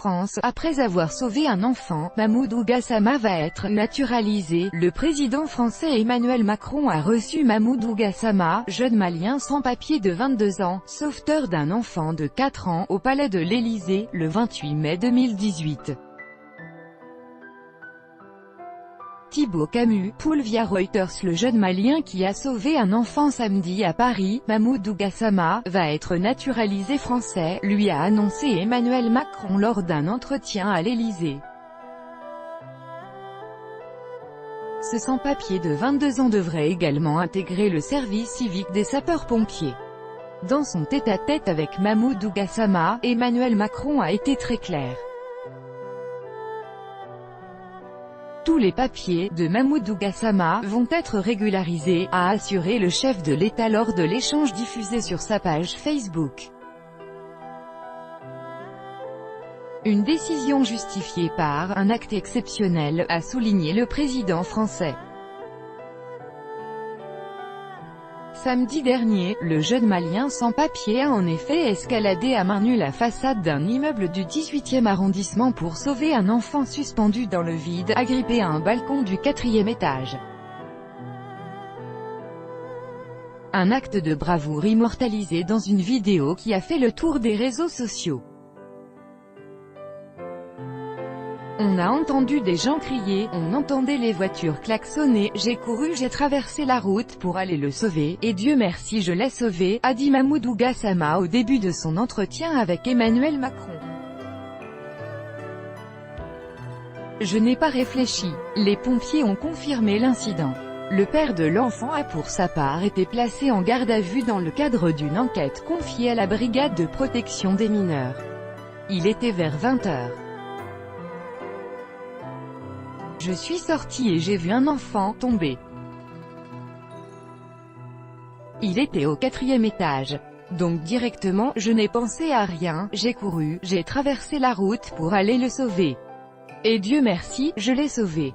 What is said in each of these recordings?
France. Après avoir sauvé un enfant, Mamoudou Gassama va être naturalisé. Le président français Emmanuel Macron a reçu Mamoudou Gassama, jeune Malien sans papier de 22 ans, sauveteur d'un enfant de 4 ans, au palais de l'Élysée, le 28 mai 2018. Thibaut Camus, poule via Reuters. Le jeune Malien qui a sauvé un enfant samedi à Paris, Mamoudou Gassama, va être naturalisé français, lui a annoncé Emmanuel Macron lors d'un entretien à l'Élysée. Ce sans-papier de 22 ans devrait également intégrer le service civique des sapeurs-pompiers. Dans son tête-à-tête avec Mamoudou Gassama, Emmanuel Macron a été très clair. Tous les papiers de Mamoudou Gassama vont être régularisés, a assuré le chef de l'État lors de l'échange diffusé sur sa page Facebook. Une décision justifiée par un acte exceptionnel, a souligné le président français. Samedi dernier, le jeune Malien sans papier a en effet escaladé à main nue la façade d'un immeuble du 18e arrondissement pour sauver un enfant suspendu dans le vide, agrippé à un balcon du 4e étage. Un acte de bravoure immortalisé dans une vidéo qui a fait le tour des réseaux sociaux. On a entendu des gens crier, on entendait les voitures klaxonner, j'ai couru, j'ai traversé la route pour aller le sauver, et Dieu merci je l'ai sauvé, a dit Mamoudou Gassama au début de son entretien avec Emmanuel Macron. Je n'ai pas réfléchi. Les pompiers ont confirmé l'incident. Le père de l'enfant a pour sa part été placé en garde à vue dans le cadre d'une enquête confiée à la brigade de protection des mineurs. Il était vers 20 h. Je suis sorti et j'ai vu un enfant tomber. Il était au 4e étage. Donc directement, je n'ai pensé à rien, j'ai couru, j'ai traversé la route pour aller le sauver. Et Dieu merci, je l'ai sauvé.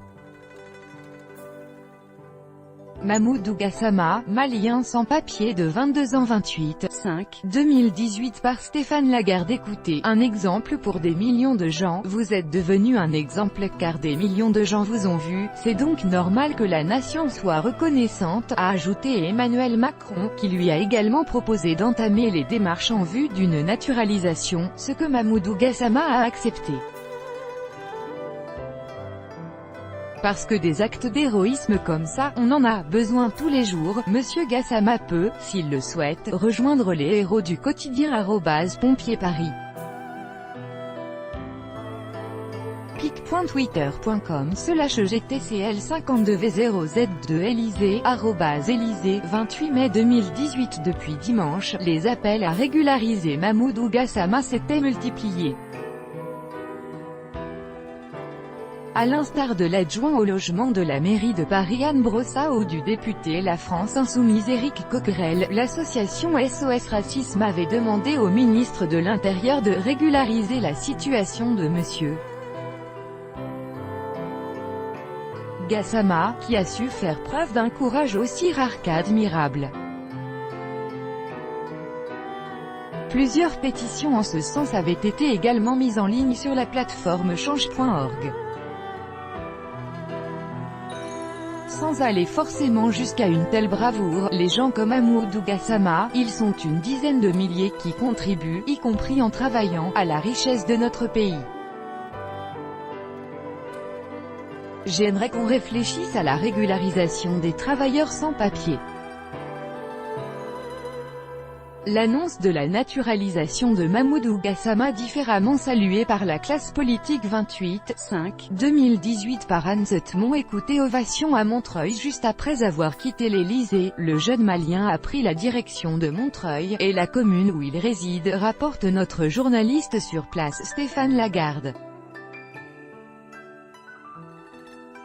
Mamoudou Gassama, Malien sans papier de 22 ans 28/5 2018 par Stéphane Lagarde. Écoutez, un exemple pour des millions de gens, vous êtes devenu un exemple car des millions de gens vous ont vu, c'est donc normal que la nation soit reconnaissante, a ajouté Emmanuel Macron, qui lui a également proposé d'entamer les démarches en vue d'une naturalisation, ce que Mamoudou Gassama a accepté. Parce que des actes d'héroïsme comme ça, on en a besoin tous les jours. Monsieur Gassama peut, s'il le souhaite, rejoindre les héros du quotidien @pompierparis. pic.twitter.com/gtcl52v0z2 Élysée, @Élysée, 28 mai 2018. Depuis dimanche, les appels à régulariser Mamoudou Gassama s'étaient multipliés. À l'instar de l'adjoint au logement de la mairie de Paris Anne Brossat ou du député La France Insoumise Éric Coquerel, l'association SOS Racisme avait demandé au ministre de l'Intérieur de régulariser la situation de M. Gassama, qui a su faire preuve d'un courage aussi rare qu'admirable. Plusieurs pétitions en ce sens avaient été également mises en ligne sur la plateforme change.org. Sans aller forcément jusqu'à une telle bravoure, les gens comme Mamoudou Gassama, ils sont une dizaine de milliers qui contribuent, y compris en travaillant, à la richesse de notre pays. J'aimerais qu'on réfléchisse à la régularisation des travailleurs sans papier. L'annonce de la naturalisation de Mamoudou Gassama différemment saluée par la classe politique 28/5 2018 par Anne Zetmont. Écoutez, ovation à Montreuil. Juste après avoir quitté l'Élysée, le jeune Malien a pris la direction de Montreuil, et la commune où il réside, rapporte notre journaliste sur place Stéphane Lagarde.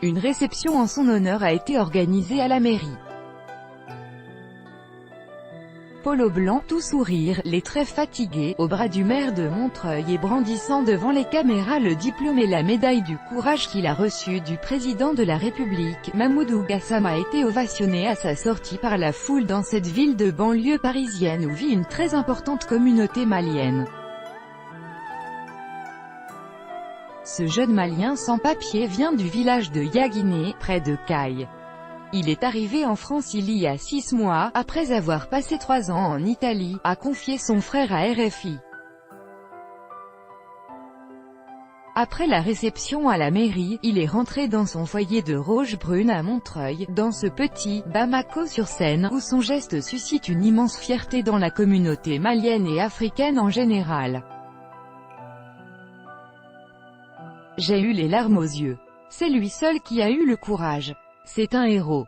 Une réception en son honneur a été organisée à la mairie. Polo blanc, tout sourire, les traits fatigués, au bras du maire de Montreuil et brandissant devant les caméras le diplôme et la médaille du courage qu'il a reçu du président de la République, Mamoudou Gassama a été ovationné à sa sortie par la foule dans cette ville de banlieue parisienne où vit une très importante communauté malienne. Ce jeune Malien sans papier vient du village de Yaguiné, près de Caille. Il est arrivé en France il y a 6 mois, après avoir passé 3 ans en Italie, a confié son frère à RFI. Après la réception à la mairie, il est rentré dans son foyer de Rochebrune à Montreuil, dans ce petit Bamako-sur-Seine, où son geste suscite une immense fierté dans la communauté malienne et africaine en général. J'ai eu les larmes aux yeux. C'est lui seul qui a eu le courage. C'est un héros.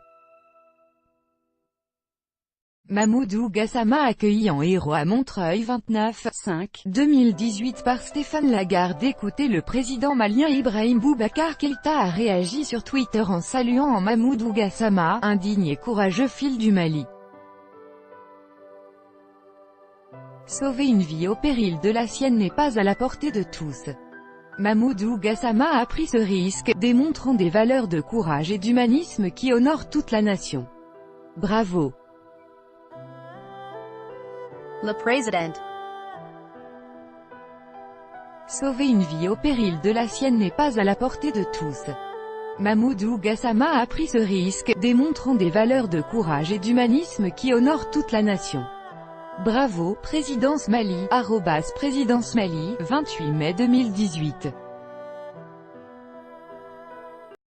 Mamoudou Gassama accueilli en héros à Montreuil 29/5/2018 par Stéphane Lagarde. Écoutez, le président malien Ibrahim Boubacar Keïta a réagi sur Twitter en saluant Mamoudou Gassama, un digne et courageux fils du Mali. Sauver une vie au péril de la sienne n'est pas à la portée de tous. Mamoudou Gassama a pris ce risque, démontrant des valeurs de courage et d'humanisme qui honorent toute la nation. Bravo. Le président. Sauver une vie au péril de la sienne n'est pas à la portée de tous. Mamoudou Gassama a pris ce risque, démontrant des valeurs de courage et d'humanisme qui honorent toute la nation. Bravo, Présidence Mali, @Présidence Mali, 28 mai 2018.